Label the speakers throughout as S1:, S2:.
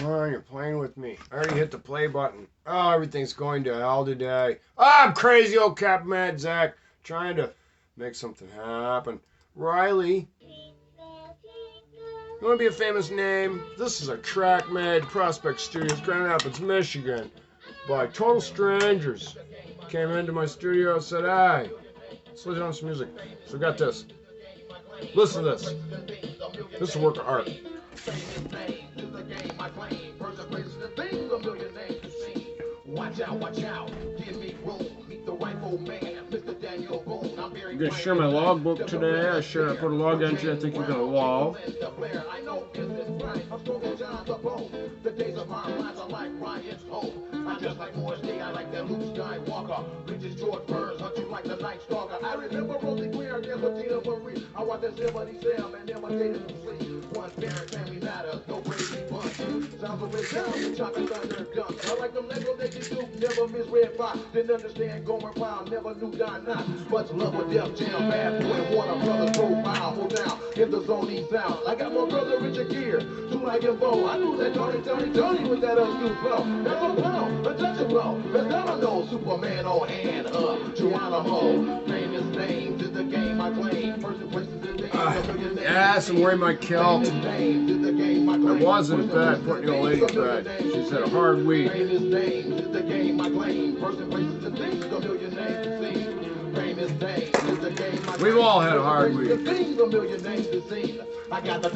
S1: Come on, you're playing with me. I already hit the play button. Oh, everything's going to hell today. I'm crazy old Cap Mad Zack trying to make something happen. Riley, you want to be a famous name? This is a track made Prospect Studios, Grand Rapids, Michigan, by total strangers. Came into my studio and said, hey, let's listen to some music. So we got this. Listen to this. This is a work of art. Watch out, give me room. Meet the rightful man, Mr. Daniel Boone. I'm going to share my logbook today. I put a log entry I think you're going to love. I know it's right. I'm stronger John the Bone. The days of our lives are like Ryan's hope. I just like Morris Day, I like that Luke Skywalker. Bridges George Burns, hunt you like the Night Stalker. I remember Rosie Greer against Tina Marie. I watched that 77 and imitated to sleep. One parent family matters, no crazy bunch. Sounds of way down, the chocolate thunder guns. I like them Lego they can do, never miss Red Fox. Didn't understand Gomer Pyle, never knew Don Knotts. Much love with Def Jam, Bad Boy, and Warner Brothers profile. Hold down, in the zone east out. I got my brother Richard Gere, two like him Bo. I knew that Tony with that new flow. That's a pound, untouchable. That's not a no Superman on hand up. Geronimo, famous names is the game I claim. Person, places, and names. Yes, I'm wearing my kilt. I wasn't in bed, putting a lady in bed. She's had a hard week. Famous names is the game I claim. Person, places, and things. A million names to see. Famous names is the game I claim. We've all had a hard week. A million names to see. I got the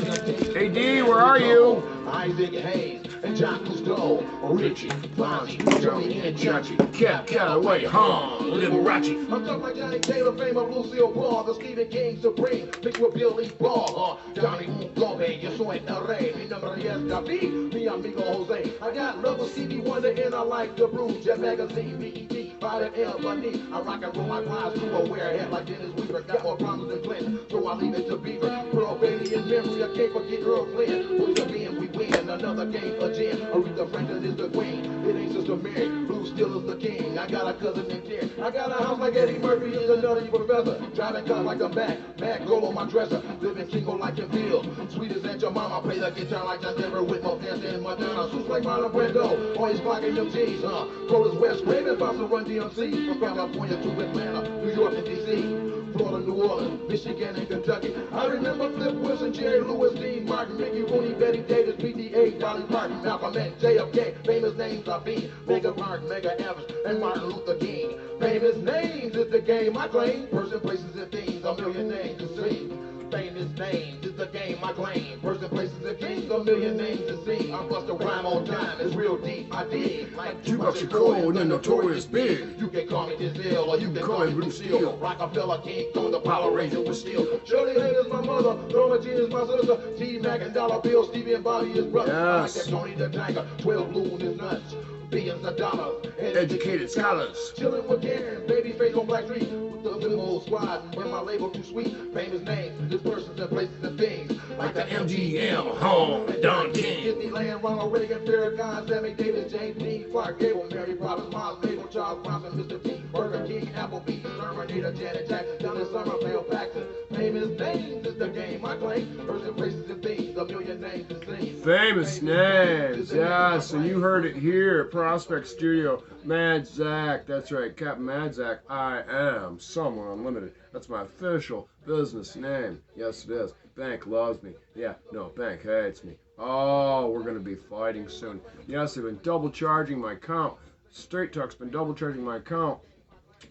S1: hey D, where are you? Isaac Hayes and John Cousteau, Richie, Fonzie, Johnny and Chachi, Cap Calloway, Liberace. I'm talking like Johnny Taylor, fame of Lucille Ball, the Stephen King Supreme, mixed with Billy Ball, Johnny Mugove, yo soy el rey, mi nombre es David, mi amigo Jose. I got love with Stevie Wonder and I like the Bruce, Jet Magazine, BET, Friday Ebony. I rock and roll my glides to a wearhead like Dennis Weaver, got more problems than Clinton, so I leave it to Beaver. Pearl Bailey in memory, I can't forget Earl Flynn. Who's the man we win? Another game again. Aretha Franklin is the queen. It ain't Sister Mary. Blue still is the king. I got a cousin named Terry. I got a house like Eddie Murphy is a nutty professor. Driving cars like I'm back. Mad gold on my dresser. Living Kingo like in Bill. Sweet as at your mama. Play the guitar like I never with my dancing in Madonna. Suits like Marlon Brando. Always clocking them G's, Cold as West. Raven about to run DMC. From California to Atlanta, New York and DC. Florida, New Orleans, Michigan, and Kentucky. I remember Flip Wilson, Jerry Lewis, Dean Martin, Mickey Rooney, Betty Davis, PTA, Dolly Parton, Malcolm X, JFK. Famous names are being Mega Mark, Mega Evans, and Martin Luther King. Famous names is the game I claim. Person, places, and things, a million names to see. Famous names is the game I claim. Person, places, and things, a million names to see. I bust a rhyme on time, it's real deep. I dig like Cuba Shakur and Notorious Big. You can call me Giselle or you can call me Blue Steel. Rockefeller King Kong, the Power Ranger with steel. Shirley Lane is my mother, Norma Jean is my sister. T Mac and Dollar Bill, Stevie and Bobby is brother. Yes. I like that Tony the Tiger, 12 blues is nuts. Billions of dollars, and educated scholars. Chilling with Karen, Babyface on Black Street. With the little old squad, and my label too sweet. Famous names, this persons and places and things. Like the MGM, Home, and Don King. Disneyland, Ronald Reagan, Farrakhan, Sammy Davis, James Dean, Clark Gable, Mary Poppins, Miles Mabel, Charles Bronson, Mr. T, Burger King, Applebee's, Terminator, Janet Jackson, Donna Summer, Bill Paxton. Famous names is the game I claim. Person, places, and things, a million names to sing. Famous names, yeah, so you heard it here at Prospect Studio. Mad Zack, that's right, Captain Mad Zack. I am Someone Unlimited. That's my official business name. Yes, it is. Bank loves me. Yeah, no, Bank hates me. Oh, we're going to be fighting soon. Yes, they've been double charging my account. Straight Talk's been double charging my account.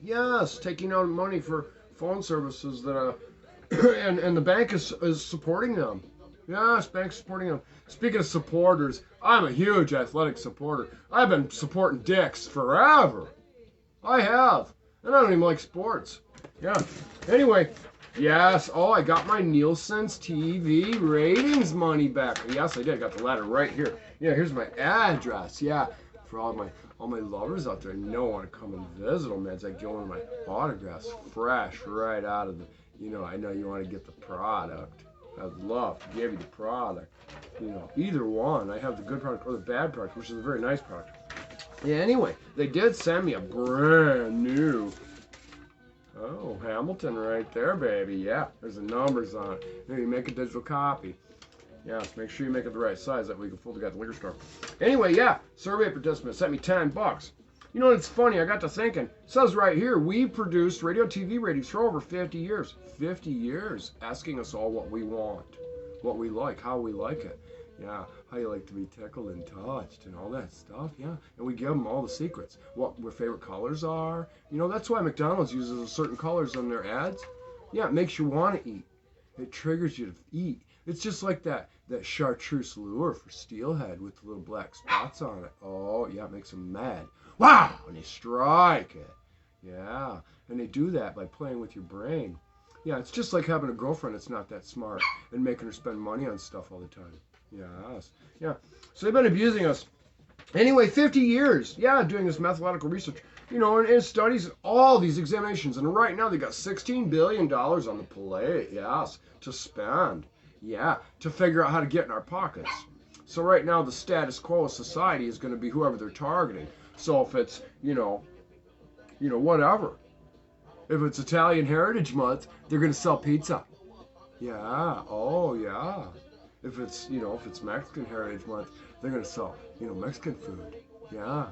S1: Yes, taking out money for phone services that and the bank is supporting them. Yes, bank's supporting them. Speaking of supporters, I'm a huge athletic supporter. I've been supporting Dicks forever. I have. And I don't even like sports. Yeah. Anyway, yes. Oh, I got my Nielsen's TV ratings money back. Yes, I did. I got the ladder right here. Yeah, here's my address. Yeah. For all my lovers out there, want to come and visit them, man. It's like going to my autographs fresh right out of the, I know you want to get the product. I'd love to give you the product. Either one. I have the good product or the bad product, which is a very nice product. Yeah, anyway, they did send me a brand new, Hamilton right there, baby. Yeah, there's the numbers on it. Maybe make a digital copy. Yeah, make sure you make it the right size. That way you can fool the guy at the liquor store. Anyway, yeah, survey participant sent me $10. You know, it's funny. I got to thinking. It says right here, we produced radio, TV ratings for over 50 years. 50 years, asking us all what we want, what we like, how we like it. Yeah, how you like to be tickled and touched and all that stuff. Yeah, and we give them all the secrets. What their favorite colors are. You know, that's why McDonald's uses certain colors on their ads. Yeah, it makes you want to eat. It triggers you to eat. It's just like that chartreuse lure for steelhead with the little black spots on it. Oh, yeah, it makes them mad. Wow! And they strike it. Yeah, and they do that by playing with your brain. Yeah, it's just like having a girlfriend that's not that smart and making her spend money on stuff all the time. Yes. Yeah. So they've been abusing us. Anyway, 50 years. Yeah, doing this methodological research. You know, and studies all these examinations. And right now they got $16 billion on the plate. Yes, to spend. Yeah, to figure out how to get in our pockets. So right now the status quo of society is going to be whoever they're targeting. So if it's, you know, whatever. If it's Italian Heritage Month, they're going to sell pizza. Yeah. Oh, yeah. If it's, if it's Mexican Heritage Month, they're going to sell, Mexican food. Yeah.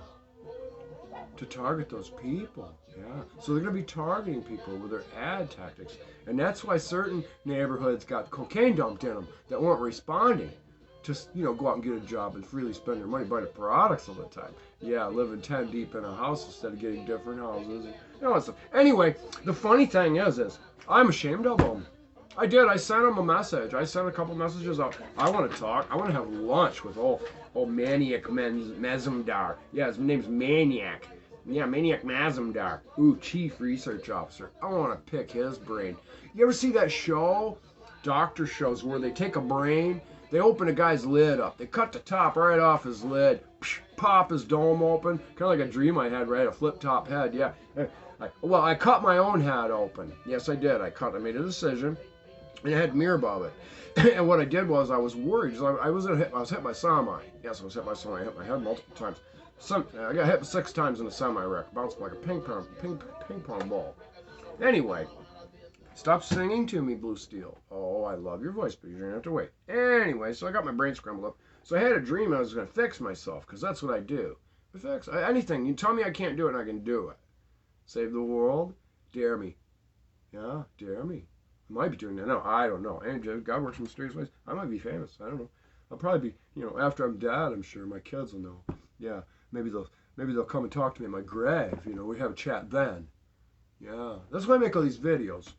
S1: To target those people. Yeah. So they're going to be targeting people with their ad tactics. And that's why certain neighborhoods got cocaine dumped in them that weren't responding to, go out and get a job and freely spend their money buying products all the time. Yeah, living 10 deep in a house instead of getting different houses. And stuff. Anyway, the funny thing is I'm ashamed of them. I did. I sent him a message. I sent a couple messages out. I want to talk. I want to have lunch with old Maniac Mazumdar. Yeah, his name's Maniac. Yeah, Maniac Mazumdar. Ooh, Chief Research Officer. I want to pick his brain. You ever see that show? Doctor shows where they take a brain, they open a guy's lid up. They cut the top right off his lid. Pop his dome open. Kind of like a dream I had, right? A flip-top head, yeah. I cut my own head open. Yes, I did. I made a decision. And I had a mirror above it. And what I did was I was worried. I was hit by semi. Yes, I was hit by semi. I hit my head multiple times. I got hit 6 times in a semi wreck. Bounced like a ping pong ball. Anyway, stop singing to me, Blue Steel. Oh, I love your voice, but you're going to have to wait. Anyway, so I got my brain scrambled up. So I had a dream I was going to fix myself, because that's what I do. Anything. You tell me I can't do it, and I can do it. Save the world? Dare me. Yeah, dare me. I might be doing that. No, I don't know. And God works in mysterious ways. I might be famous. I don't know. I'll probably be, after I'm dead, I'm sure my kids will know. Yeah, maybe they'll come and talk to me in my grave. We have a chat then. Yeah, that's why I make all these videos.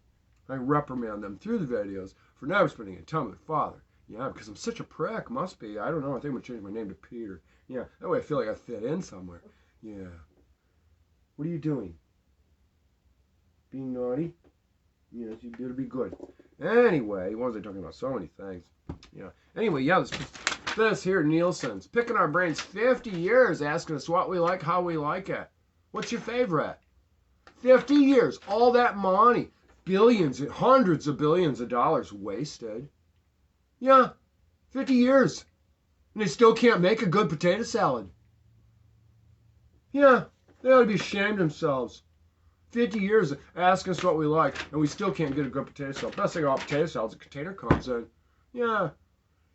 S1: I reprimand them through the videos for never spending any time with their father. Yeah, because I'm such a prick. Must be. I don't know. I think I'm going to change my name to Peter. Yeah, that way I feel like I fit in somewhere. Yeah. What are you doing? Being naughty? Yes, you better be good. Anyway, what was I talking about? So many things. Yeah. Anyway, yeah, this here, Nielsen's picking our brains 50 years, asking us what we like, how we like it. What's your favorite? 50 years. All that money. Billions, hundreds of billions of dollars wasted. Yeah, 50 years. And they still can't make a good potato salad. Yeah, they ought to be ashamed of themselves. 50 years asking us what we like, and we still can't get a good potato salad. Best thing about potato salad is a container comes in. Yeah,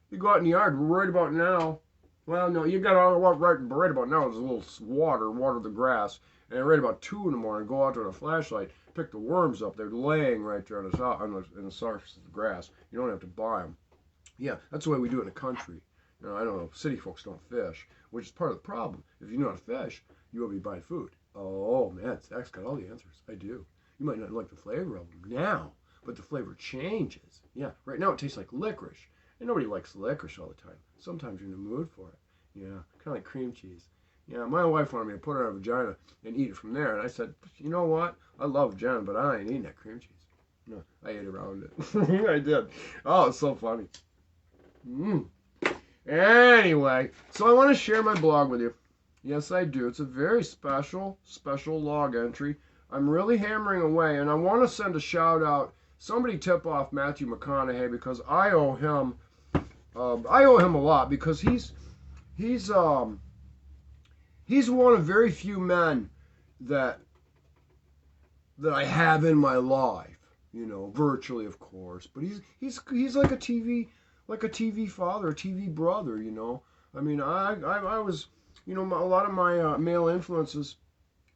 S1: you go out in the yard, we're worried about now. Well, no, you got all right about now is a little water the grass, and right about 2 in the morning, go out there with a flashlight, pick the worms up. They're laying right there on the surface of the grass. You don't have to buy them. Yeah, that's the way we do it in the country. I don't know, city folks don't fish, which is part of the problem. If you know how to fish, you will be buying food. Oh, man, Zack's got all the answers. I do. You might not like the flavor of them now, but the flavor changes. Yeah, right now it tastes like licorice. And nobody likes licorice all the time. Sometimes you're in the mood for it. Yeah, kind of like cream cheese. Yeah, my wife wanted me to put it on a vagina and eat it from there. And I said, you know what? I love vagina, but I ain't eating that cream cheese. No, I ate around it. I did. Oh, it's so funny. Anyway, so I want to share my blog with you. Yes, I do. It's a very special log entry. I'm really hammering away, and I want to send a shout out. Somebody tip off Matthew McConaughey because I owe him a lot because he's one of very few men that I have in my life. Virtually, of course. But he's like a TV like a TV father, a TV brother, you know. I mean, I was, you know, a lot of my male influences,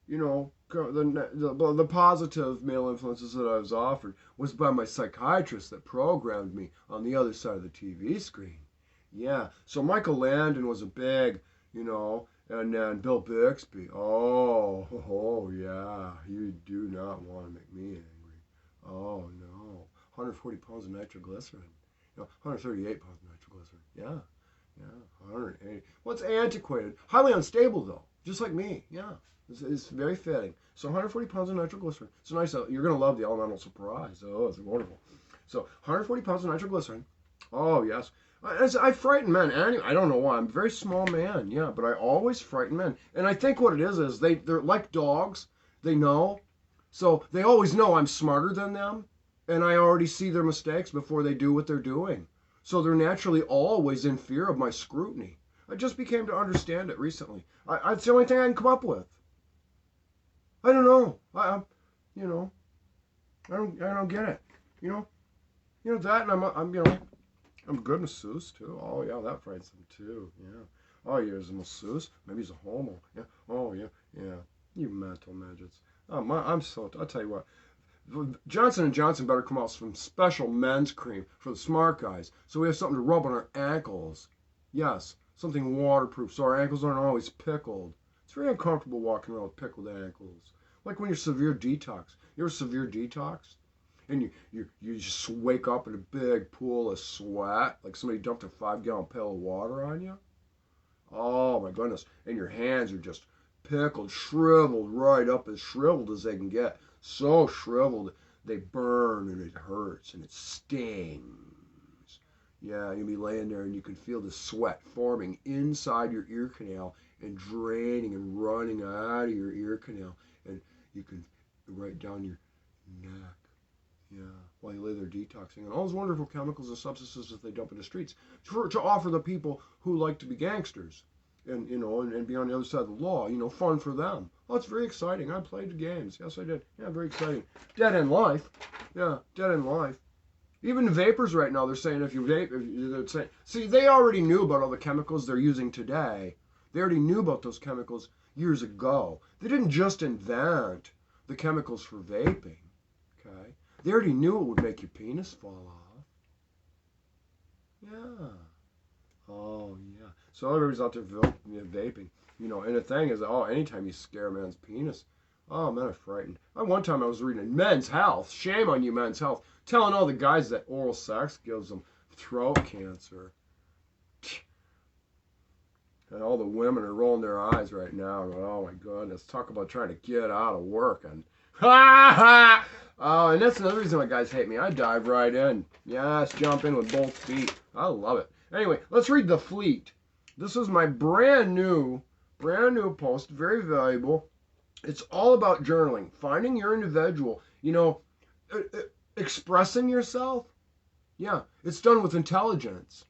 S1: you know, the positive male influences that I was offered was by my psychiatrist that programmed me on the other side of the TV screen. Yeah, so Michael Landon was a big, you know, and then Bill Bixby. Oh yeah, you do not want to make me angry. Oh no, 140 pounds of nitroglycerin. No, 138 pounds of nitroglycerin. Yeah, 180. Well, it's antiquated, highly unstable though, just like me. Yeah. It's very fitting. So 140 pounds of nitroglycerin. It's nice. You're going to love the elemental surprise. Oh, it's wonderful. So 140 pounds of nitroglycerin. Oh, yes. I frighten men. I don't know why. I'm a very small man. Yeah, but I always frighten men. And I think what it is they're like dogs. They know. So they always know I'm smarter than them. And I already see their mistakes before they do what they're doing. So they're naturally always in fear of my scrutiny. I just became to understand it recently. It's the only thing I can come up with. I don't know. You know, I don't get it. You know that, and I'm, you know, I'm good masseuse too. Oh yeah, that frightens him too. Yeah. Oh, yeah, he's a masseuse. Maybe he's a homo. Yeah. Oh yeah, yeah. You mental midgets. I'll tell you what. Johnson & Johnson better come out with some special men's cream for the smart guys, so we have something to rub on our ankles. Yes, something waterproof, so our ankles aren't always pickled. It's very uncomfortable walking around with pickled ankles. Like when you're severe detox. You ever severe detox? And you just wake up in a big pool of sweat, like somebody dumped a 5-gallon pail of water on you. Oh my goodness. And your hands are just pickled, shriveled, right up as shriveled as they can get. So shriveled, they burn and it hurts and it stings. Yeah, you'll be laying there and you can feel the sweat forming inside your ear canal and draining and running out of your ear canal. And you can right down your neck. Yeah, while you lay there detoxing. And all those wonderful chemicals and substances that they dump in the streets to offer the people who like to be gangsters and, you know, and be on the other side of the law, you know, fun for them. Oh, it's very exciting. I played the games. Yes, I did. Yeah, very exciting. Dead end life. Yeah, dead end life. Even vapors right now, they're saying if you vape, they're saying, see, they already knew about all the chemicals they're using today. They already knew about those chemicals years ago. They didn't just invent the chemicals for vaping, okay? They already knew it would make your penis fall off. Yeah. Oh, yeah. So everybody's out there vaping, you know, and the thing is, oh, anytime you scare a man's penis, oh, man, I'm frightened. One time I was reading Men's Health, shame on you, Men's Health, telling all the guys that oral sex gives them throat cancer. And all the women are rolling their eyes right now. Going, oh my goodness, talk about trying to get out of work. And oh, and that's another reason why guys hate me. I dive right in. Yes, jump in with both feet. I love it. Anyway, let's read The Fleet. This is my brand new post, very valuable. It's all about journaling, finding your individual, you know, expressing yourself. Yeah, it's done with intelligence.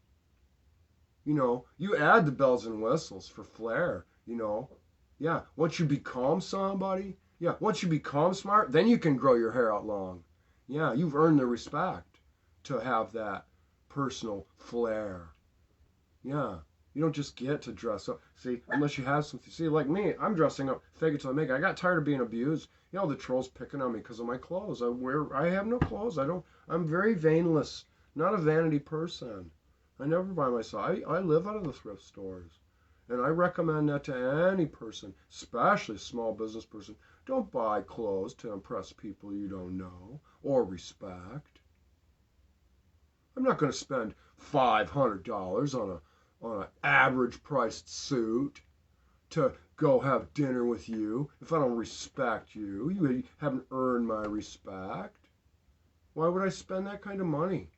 S1: You know, you add the bells and whistles for flair, you know. Yeah, once you become somebody, yeah, once you become smart, then you can grow your hair out long. Yeah, you've earned the respect to have that personal flair. Yeah, you don't just get to dress up. See, unless you have something. See, like me, I'm dressing up, fake it till I make it. I got tired of being abused. You know, the trolls picking on me because of my clothes. I have no clothes. I'm very vainless, not a vanity person. I never buy myself. I live out of the thrift stores. And I recommend that to any person, especially a small business person. Don't buy clothes to impress people you don't know or respect. I'm not going to spend $500 on an average priced suit to go have dinner with you if I don't respect you. You haven't earned my respect. Why would I spend that kind of money?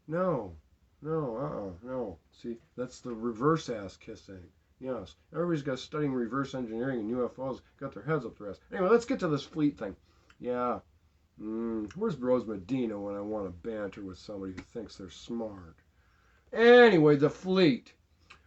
S1: No. No. See, that's the reverse ass kissing. Yes. Everybody's got studying reverse engineering and UFOs, got their heads up their ass. Anyway, let's get to this Fleet thing. Yeah. Where's Rose Medina when I want to banter with somebody who thinks they're smart? Anyway, the Fleet.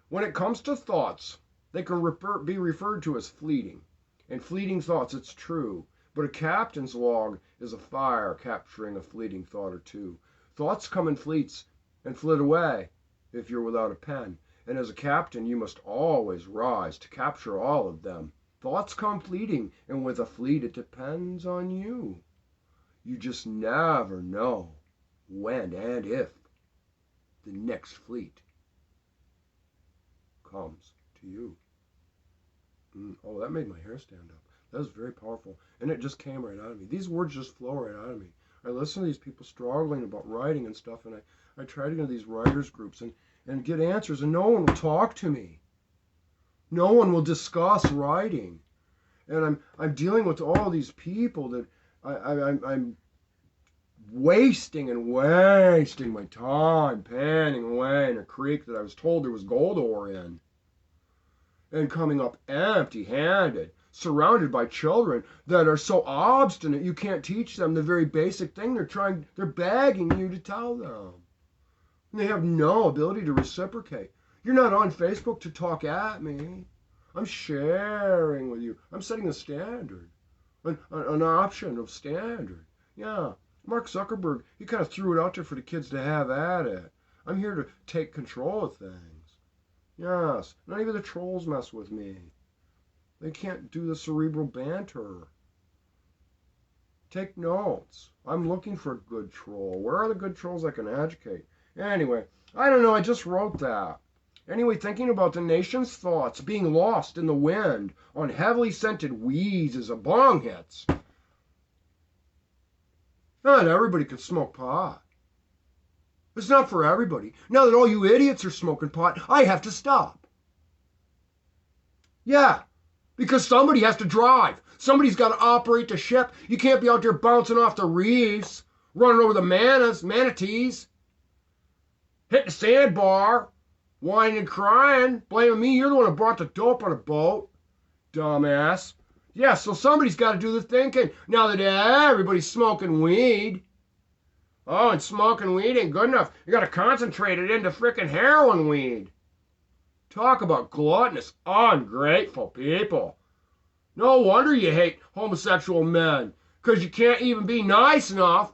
S1: When it comes to thoughts, they can be referred to as fleeting. And fleeting thoughts, it's true. But a captain's log is a fire capturing a fleeting thought or two. Thoughts come in fleets, and flit away if you're without a pen. And as a captain, you must always rise to capture all of them. Thoughts come fleeting, and with a fleet it depends on you. You just never know when and if the next fleet comes to you. Oh, that made my hair stand up. That was very powerful. And it just came right out of me. These words just flow right out of me. I listen to these people struggling about writing and stuff, and I try to get into these writers groups and get answers, and no one will talk to me. No one will discuss writing. And I'm dealing with all these people that I'm wasting my time panning away in a creek that I was told there was gold ore in, and coming up empty-handed, surrounded by children that are so obstinate you can't teach them the very basic thing they're begging you to tell them. And they have no ability to reciprocate. You're not on Facebook to talk at me. I'm sharing with you. I'm setting a standard, an option of standard. Yeah, Mark Zuckerberg, he kind of threw it out there for the kids to have at it. I'm here to take control of things. Yes, not even the trolls mess with me. They can't do the cerebral banter. Take notes. I'm looking for a good troll. Where are the good trolls I can educate? Anyway, I don't know, I just wrote that. Anyway, thinking about the nation's thoughts being lost in the wind on heavily scented weeds as a bong hits. Not everybody can smoke pot. It's not for everybody. Now that all you idiots are smoking pot, I have to stop. Yeah, because somebody has to drive. Somebody's got to operate the ship. You can't be out there bouncing off the reefs, running over the manatees, hitting the sandbar, whining and crying, blaming me. You're the one who brought the dope on a boat, dumbass. Yeah, so somebody's got to do the thinking now that everybody's smoking weed. Oh, and smoking weed ain't good enough. You got to concentrate it into frickin' heroin weed. Talk about gluttonous, ungrateful people. No wonder you hate homosexual men, because you can't even be nice enough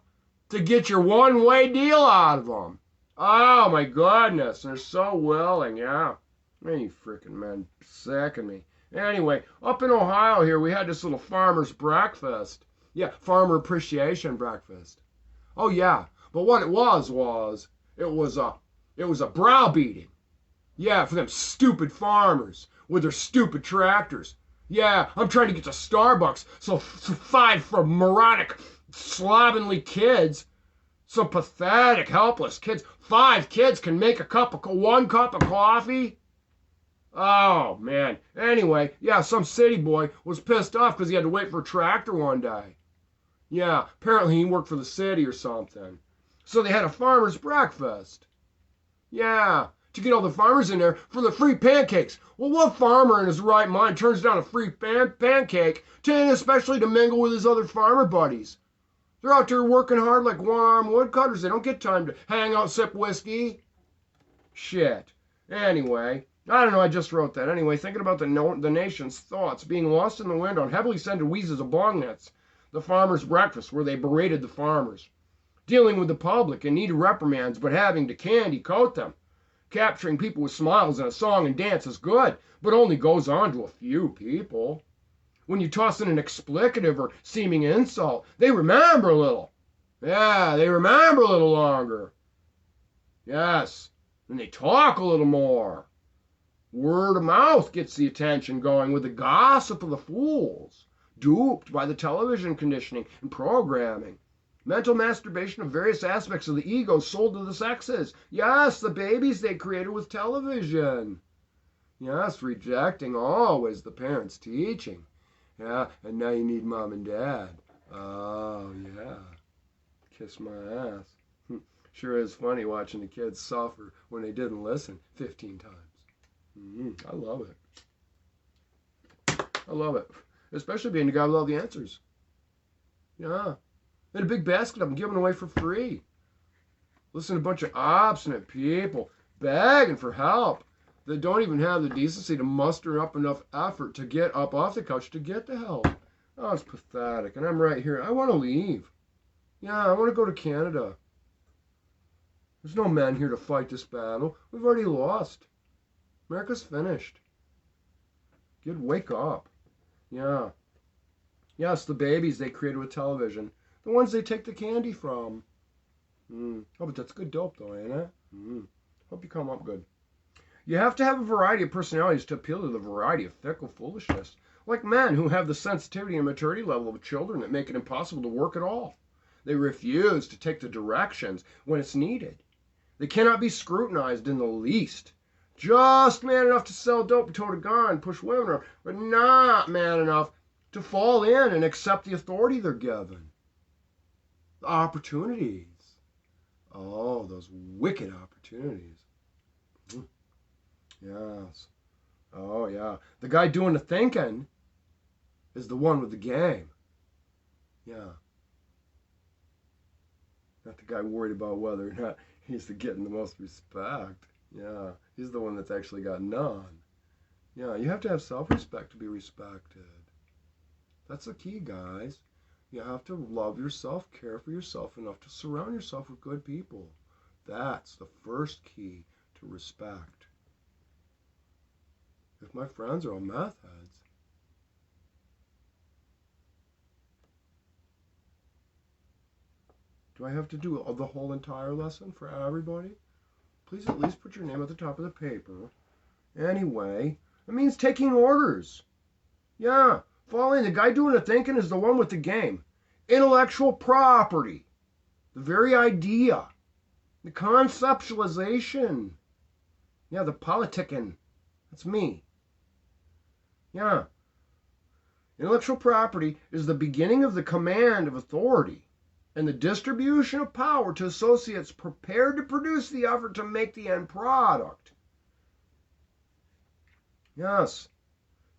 S1: to get your one-way deal out of them. Oh, my goodness. They're so willing, yeah. Man, you frickin' men sicking me. Anyway, up in Ohio here, we had this little farmer's breakfast. Yeah, farmer appreciation breakfast. Oh, yeah. But what it was a browbeating. Yeah, for them stupid farmers with their stupid tractors. Yeah, I'm trying to get to Starbucks, so 5 moronic, slovenly kids, some pathetic, helpless kids, 5 kids can make 1 cup of coffee? Oh, man. Anyway, yeah, some city boy was pissed off because he had to wait for a tractor one day. Yeah, apparently he worked for the city or something. So they had a farmer's breakfast. Yeah, to get all the farmers in there for the free pancakes. Well, what farmer in his right mind turns down a free pancake, especially to mingle with his other farmer buddies? They're out there working hard like one-armed woodcutters. They don't get time to hang out and sip whiskey. Shit. Anyway, I don't know, I just wrote that. Anyway, thinking about the nation's thoughts being lost in the wind on heavily scented wheezes of bong nets. The farmer's breakfast, where they berated the farmers. Dealing with the public and needed reprimands, but having to candy coat them. Capturing people with smiles and a song and dance is good, but only goes on to a few people. When you toss in an explicative or seeming insult, they remember a little. Yeah, they remember a little longer. Yes, and they talk a little more. Word of mouth gets the attention going with the gossip of the fools, duped by the television conditioning and programming. Mental masturbation of various aspects of the ego sold to the sexes. Yes, the babies they created with television. Yes, rejecting always the parents' teaching. Yeah, and now you need mom and dad. Oh, yeah. Kiss my ass. Sure is funny watching the kids suffer when they didn't listen 15 times. I love it. I love it. Especially being the guy with all the answers. Yeah. And a big basket of them given away for free. Listen to a bunch of obstinate people begging for help that don't even have the decency to muster up enough effort to get up off the couch to get the help. Oh, it's pathetic. And I'm right here. I want to leave. Yeah, I want to go to Canada. There's no men here to fight this battle. We've already lost. America's finished. Kid, wake up. Yeah. Yes, the babies they created with television. The ones they take the candy from. Oh, but that's good dope, though, ain't it? Hope you come up good. You have to have a variety of personalities to appeal to the variety of fickle foolishness. Like men who have the sensitivity and maturity level of children that make it impossible to work at all. They refuse to take the directions when it's needed. They cannot be scrutinized in the least. Just man enough to sell dope, tote a gun, push women around, but not man enough to fall in and accept the authority they're given. The opportunities. Oh, those wicked opportunities. Yes. Oh, yeah. The guy doing the thinking is the one with the game. Yeah. Not the guy worried about whether or not he's getting the most respect. Yeah. He's the one that's actually got none. Yeah, you have to have self-respect to be respected. That's the key, guys. You have to love yourself, care for yourself enough to surround yourself with good people. That's the first key to respect. If my friends are all meth heads, do I have to do the whole entire lesson for everybody? Please at least put your name at the top of the paper. Anyway, it means taking orders. Yeah, following the guy doing the thinking is the one with the game. Intellectual property. The very idea. The conceptualization. Yeah, the politicking. That's me. Yeah. Intellectual property is the beginning of the command of authority and the distribution of power to associates prepared to produce the effort to make the end product. Yes.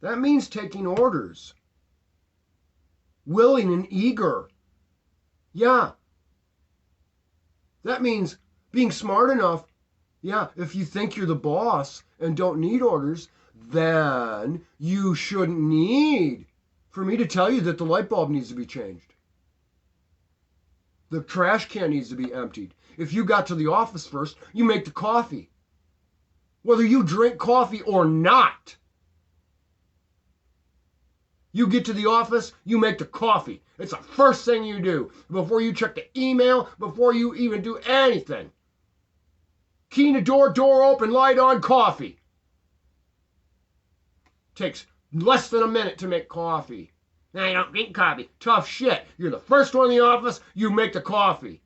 S1: That means taking orders. Willing and eager. Yeah. That means being smart enough. Yeah, if you think you're the boss and don't need orders, then you shouldn't need for me to tell you that the light bulb needs to be changed. The trash can needs to be emptied. If you got to the office first, you make the coffee. Whether you drink coffee or not. You get to the office, you make the coffee. It's the first thing you do. Before you check the email, before you even do anything. Key in the door, door open, light on, coffee. Takes less than a minute to make coffee. I don't drink coffee. Tough shit. You're the first one in the office, you make the coffee.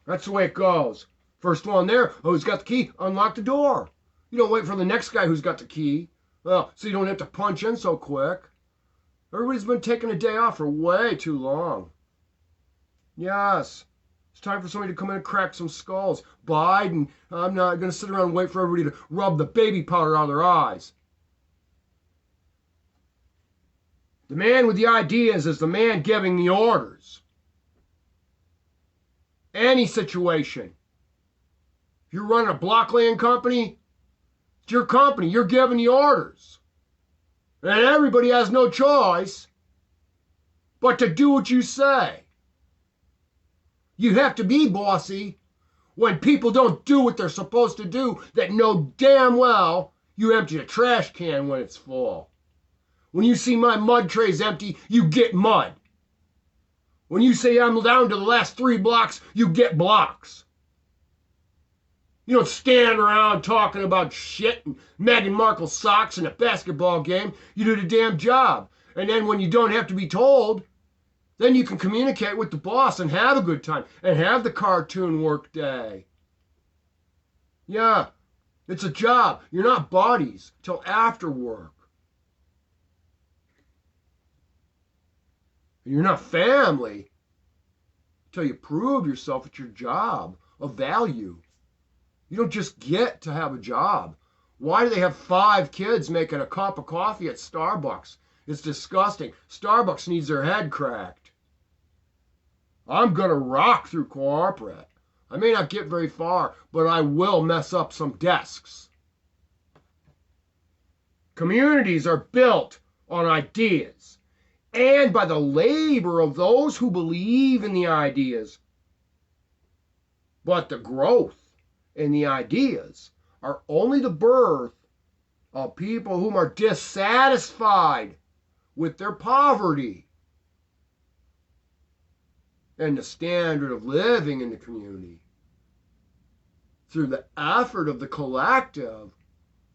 S1: That's the way it goes. First one there, who's got the key? Unlock the door. You don't wait for the next guy who's got the key. Well, so you don't have to punch in so quick. Everybody's been taking a day off for way too long. Yes. It's time for somebody to come in and crack some skulls. Biden, I'm not going to sit around and wait for everybody to rub the baby powder out of their eyes. The man with the ideas is the man giving the orders. Any situation. If you're running a block land company, it's your company. You're giving the orders. And everybody has no choice but to do what you say. You have to be bossy when people don't do what they're supposed to do that know damn well you empty a trash can when it's full. When you see my mud trays empty, you get mud. When you say I'm down to the last 3 blocks, you get blocks. You don't stand around talking about shit and Meghan Markle socks in a basketball game. You do the damn job. And then when you don't have to be told, then you can communicate with the boss and have a good time and have the cartoon work day. Yeah, it's a job. You're not buddies till after work. And you're not family till you prove yourself at your job of value. You don't just get to have a job. Why do they have 5 kids making a cup of coffee at Starbucks? It's disgusting. Starbucks needs their head cracked. I'm going to rock through corporate. I may not get very far, but I will mess up some desks. Communities are built on ideas and by the labor of those who believe in the ideas. But the growth and the ideas are only the birth of people whom are dissatisfied with their poverty and the standard of living in the community. Through the effort of the collective,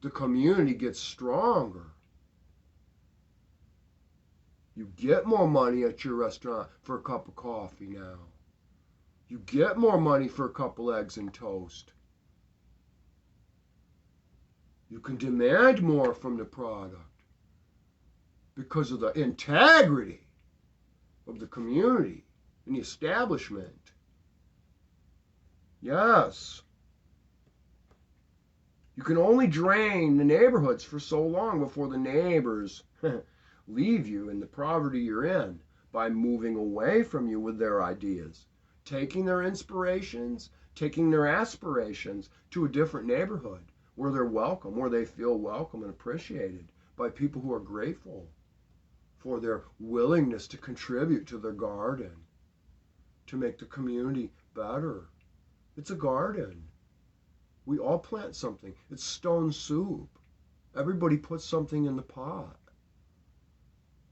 S1: the community gets stronger. You get more money at your restaurant for a cup of coffee now. You get more money for a couple eggs and toast. You can demand more from the product because of the integrity of the community and the establishment. Yes. You can only drain the neighborhoods for so long before the neighbors leave you in the poverty you're in by moving away from you with their ideas, taking their inspirations, taking their aspirations to a different neighborhood where they're welcome, where they feel welcome and appreciated by people who are grateful for their willingness to contribute to their garden, to make the community better. It's a garden. We all plant something. It's stone soup. Everybody puts something in the pot.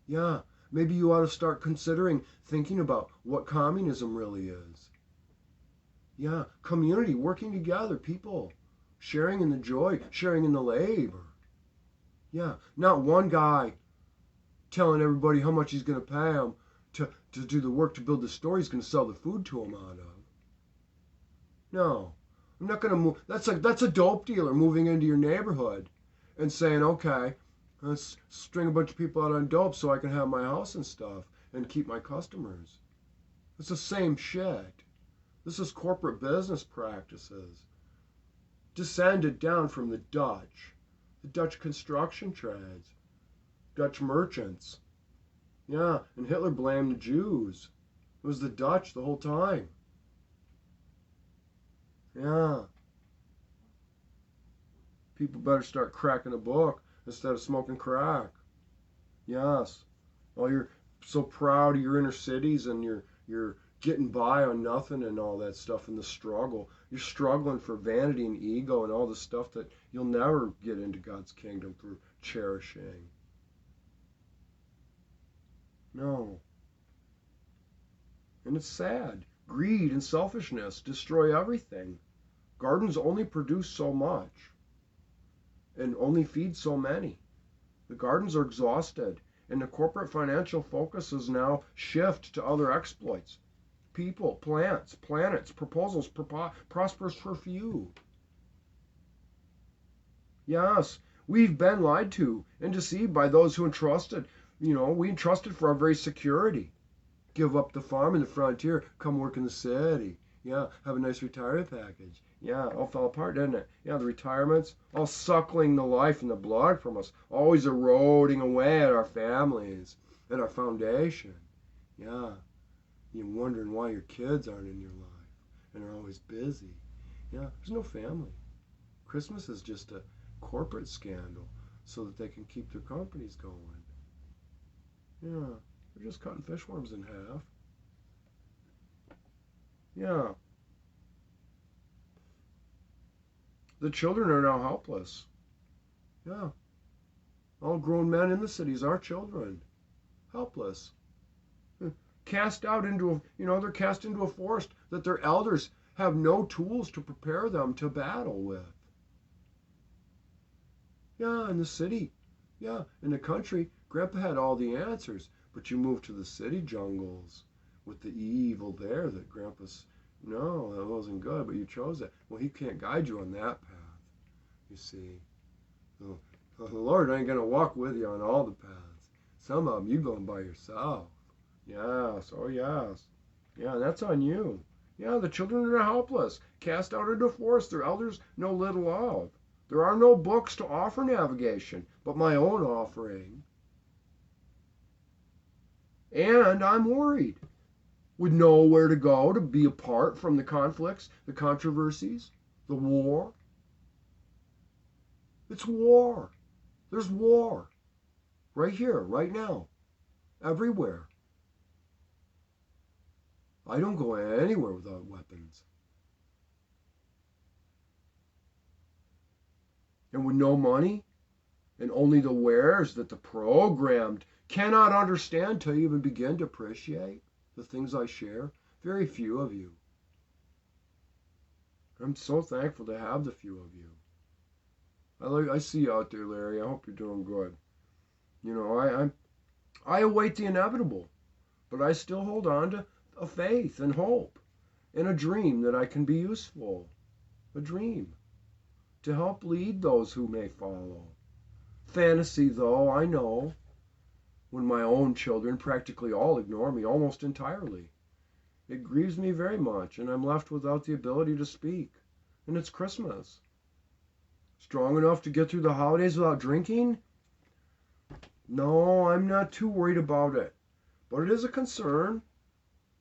S1: Yeah, maybe you ought to start considering thinking about what communism really is. Yeah, community, working together, people, sharing in the joy, sharing in the labor. Yeah, not one guy telling everybody how much he's going to pay them to do the work to build the store he's going to sell the food to them out of. No. I'm not going to move. That's a dope dealer moving into your neighborhood and saying, okay, let's string a bunch of people out on dope so I can have my house and stuff and keep my customers. It's the same shit. This is corporate business practices descended down from the Dutch construction trades, Dutch merchants. Yeah, and Hitler blamed the Jews. It was the Dutch the whole time. Yeah. People better start cracking a book instead of smoking crack. Yes. Well, you're so proud of your inner cities and you're getting by on nothing and all that stuff in the struggle. You're struggling for vanity and ego and all the stuff that you'll never get into God's kingdom through cherishing. No. And it's sad. Greed and selfishness destroy everything. Gardens only produce so much and only feed so many. The gardens are exhausted, and the corporate financial focus is now shift to other exploits. People, plants, planets, proposals, prospers for few. Yes, we've been lied to and deceived by those who entrusted. We entrusted for our very security. Give up the farm and the frontier, come work in the city. Yeah, have a nice retirement package. Yeah, all fell apart, didn't it? Yeah, the retirements, all suckling the life and the blood from us, always eroding away at our families and our foundation. Yeah, you're wondering why your kids aren't in your life and are always busy. Yeah, there's no family. Christmas is just a corporate scandal so that they can keep their companies going. Yeah. They're just cutting fishworms in half. Yeah. The children are now helpless. Yeah. All grown men in the cities are children. Helpless. Cast out into they're cast into a forest that their elders have no tools to prepare them to battle with. Yeah, in the city. Yeah, in the country, Grandpa had all the answers. But you moved to the city jungles with the evil there that Grandpa's, no, that wasn't good, but you chose that. Well, he can't guide you on that path, you see. So, the Lord ain't going to walk with you on all the paths. Some of them you going by yourself. Yes, oh yes. Yeah, that's on you. Yeah, the children are helpless, cast out into the forest, their elders know little of. There are no books to offer navigation, but my own offering. And I'm worried. With nowhere to go to be apart from the conflicts, the controversies, the war. It's war. There's war. Right here, right now. Everywhere. I don't go anywhere without weapons. And with no money, and only the wares that the programmed cannot understand to even begin to appreciate the things I share, very few of you. I'm so thankful to have the few of you. I see you out there, Larry. I hope you're doing good. You know, I await the inevitable, but I still hold on to a faith and hope and a dream that I can be useful. A dream to help lead those who may follow. Fantasy, though, I know, when my own children practically all ignore me almost entirely. It grieves me very much, and I'm left without the ability to speak. And it's Christmas. Strong enough to get through the holidays without drinking? No, I'm not too worried about it. But it is a concern.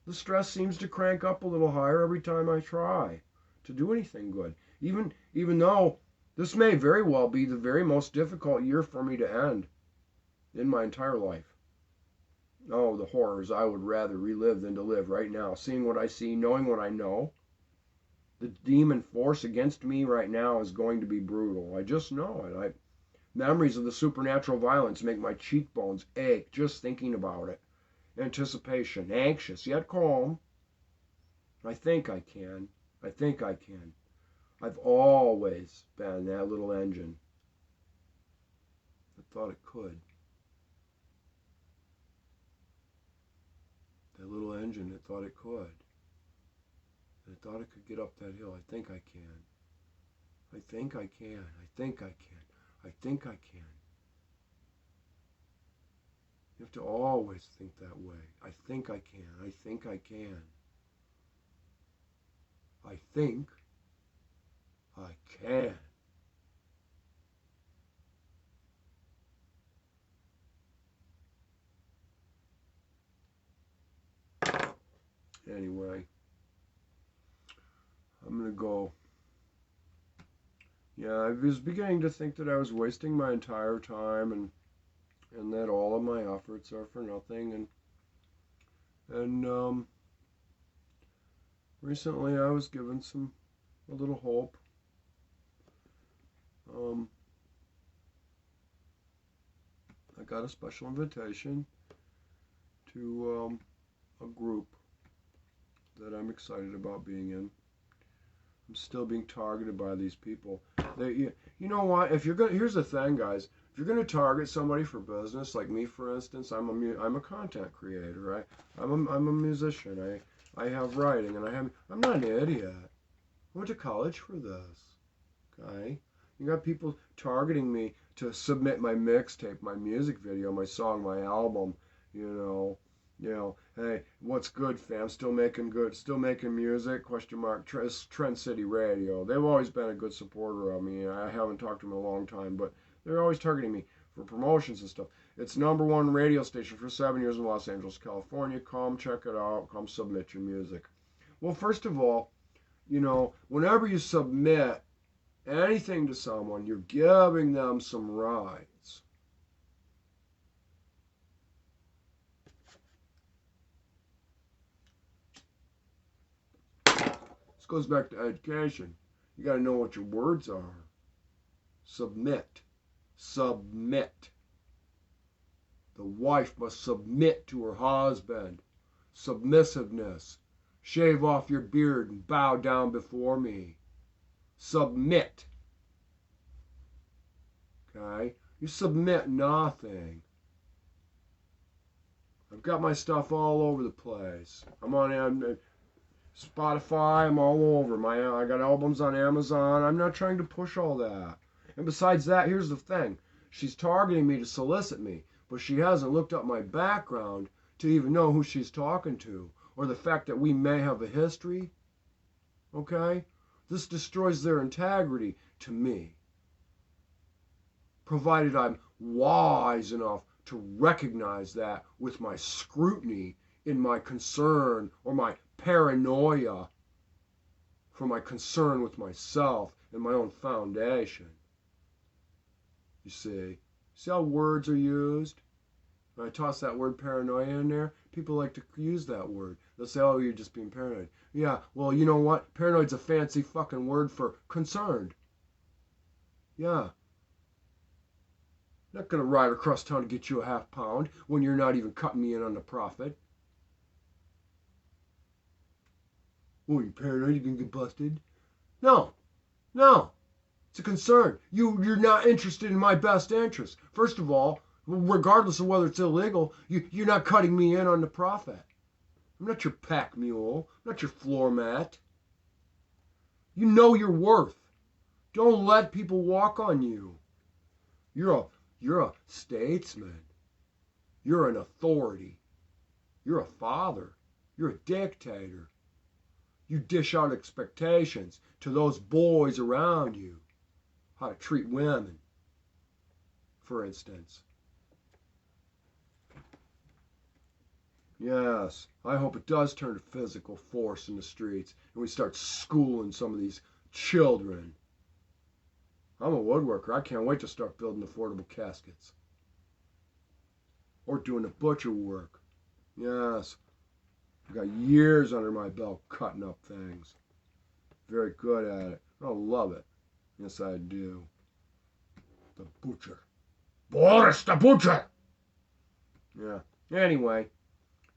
S1: The stress seems to crank up a little higher every time I try to do anything good. Even though this may very well be the very most difficult year for me to end in my entire life. Oh, the horrors I would rather relive than to live right now, seeing what I see, knowing what I know. The demon force against me right now is going to be brutal. I just know it. Memories of the supernatural violence make my cheekbones ache just thinking about it. Anticipation, anxious yet calm. I think I can. I think I can. I've always been that little engine that thought it could. That little engine that thought it could. And it thought it could get up that hill. I think I can. I think I can. I think I can. I think I can. You have to always think that way. I think I can. I think I can. I think I can. Anyway, I'm going to go. Yeah, I was beginning to think that I was wasting my entire time and that all of my efforts are for nothing. And recently I was given a little hope. I got a special invitation to a group that I'm excited about being in. I'm still being targeted by these people. You know what? Here's the thing, guys. If you're gonna target somebody for business, like me, for instance, I'm a content creator, right? I'm a musician. I have writing, and I'm not an idiot. I went to college for this. Okay? You got people targeting me to submit my mixtape, my music video, my song, my album. Hey, what's good, fam? Still making music? Question mark. Trend City Radio. They've always been a good supporter of me. I haven't talked to them in a long time, but they're always targeting me for promotions and stuff. It's #1 radio station for 7 years in Los Angeles, California. Come check it out. Come submit your music. Well, first of all, whenever you submit anything to someone, you're giving them some rights. This goes back to education. You got to know what your words are. Submit. Submit. The wife must submit to her husband. Submissiveness. Shave off your beard and bow down before me. Submit. Okay? You submit nothing. I've got my stuff all over the place. I'm on Spotify. I'm all over. I got albums on Amazon. I'm not trying to push all that. And besides that, here's the thing. She's targeting me to solicit me, but she hasn't looked up my background to even know who she's talking to, or the fact that we may have a history. Okay? This destroys their integrity to me, provided I'm wise enough to recognize that with my scrutiny in my concern or my paranoia for my concern with myself and my own foundation. You see how words are used? When I toss that word paranoia in there, people like to use that word. They'll say, oh, you're just being paranoid. Yeah, well, you know what? Paranoid's a fancy fucking word for concerned. Yeah, Not gonna ride across town to get you a half pound when you're not even cutting me in on the profit. Oh, you paranoid? You gonna get busted? No, no. It's a concern. You're not interested in my best interest. First of all, regardless of whether it's illegal, you're not cutting me in on the profit. I'm not your pack mule. I'm not your floor mat. You know your worth. Don't let people walk on you. You're a statesman. You're an authority. You're a father. You're a dictator. You dish out expectations to those boys around you. How to treat women, for instance. Yes, I hope it does turn to physical force in the streets and we start schooling some of these children. I'm a woodworker. I can't wait to start building affordable caskets. Or doing the butcher work. Yes. I've got years under my belt cutting up things. Very good at it. I love it. Yes, I do. The butcher. Boris the butcher! Yeah. Anyway.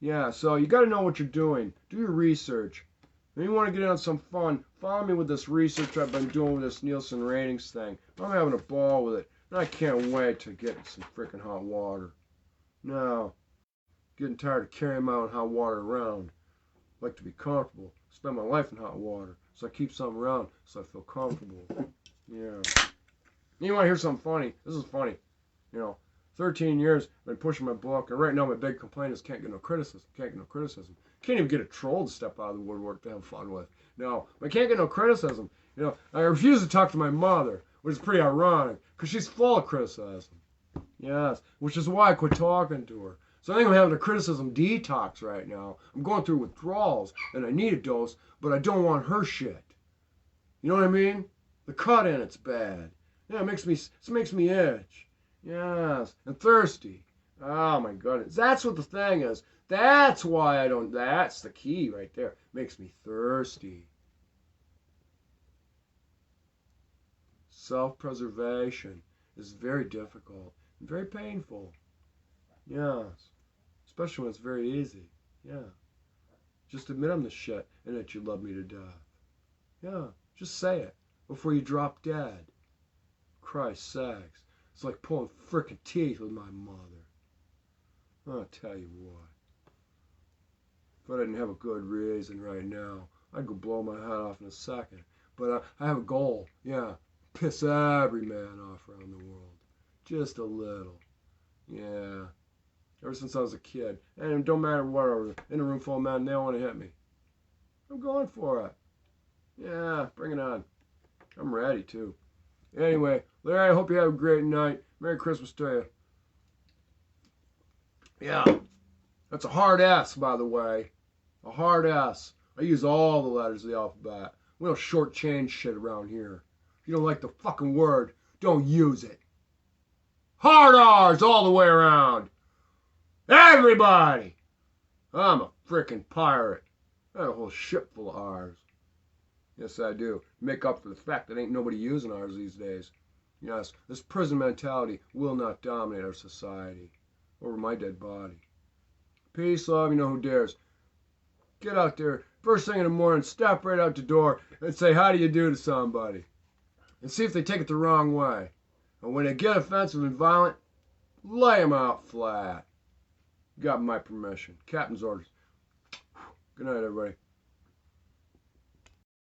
S1: Yeah, so you got to know what you're doing. Do your research. If you want to get in on some fun, follow me with this research I've been doing with this Nielsen ratings thing. I'm having a ball with it. And I can't wait to get in some freaking hot water. No. Getting tired of carrying my own hot water around. I like to be comfortable. Spend my life in hot water. So I keep something around so I feel comfortable. Yeah. You want to hear something funny? This is funny. 13 years I've been pushing my book, and right now my big complaint is can't get no criticism. Can't even get a troll to step out of the woodwork to have fun with. No, I can't get no criticism. I refuse to talk to my mother, which is pretty ironic, because she's full of criticism. Yes, which is why I quit talking to her. So I think I'm having a criticism detox right now. I'm going through withdrawals, and I need a dose, but I don't want her shit. You know what I mean? The cut in it's bad. Yeah, it makes me itch. Yes, and thirsty. Oh my goodness. That's what the thing is. That's why I don't, that's the key right there. Makes me thirsty. Self-preservation is very difficult and very painful. Yes. Especially when it's very easy. Yeah. Just admit I'm the shit and that you love me to death. Yeah. Just say it before you drop dead. Christ sakes. It's like pulling frickin' teeth with my mother. I'll tell you what. If I didn't have a good reason right now, I'd go blow my head off in a second. But I have a goal. Yeah. Piss every man off around the world. Just a little. Yeah. Ever since I was a kid. And it don't matter what, I was in a room full of men, they all want to hit me. I'm going for it. Yeah, bring it on. I'm ready too. Anyway, Larry, I hope you have a great night. Merry Christmas to you. Yeah, that's a hard S, by the way. A hard S. I use all the letters of the alphabet. We don't shortchange shit around here. If you don't like the fucking word, don't use it. Hard R's all the way around. Everybody. I'm a frickin' pirate. I got a whole ship full of R's. Yes, I do. Make up for the fact that ain't nobody using ours these days. Yes, this prison mentality will not dominate our society. Over my dead body. Peace, love, you know who dares. Get out there, first thing in the morning, step right out the door and say how do you do to somebody. And see if they take it the wrong way. And when they get offensive and violent, lay them out flat. You got my permission. Captain's orders. Good night, everybody.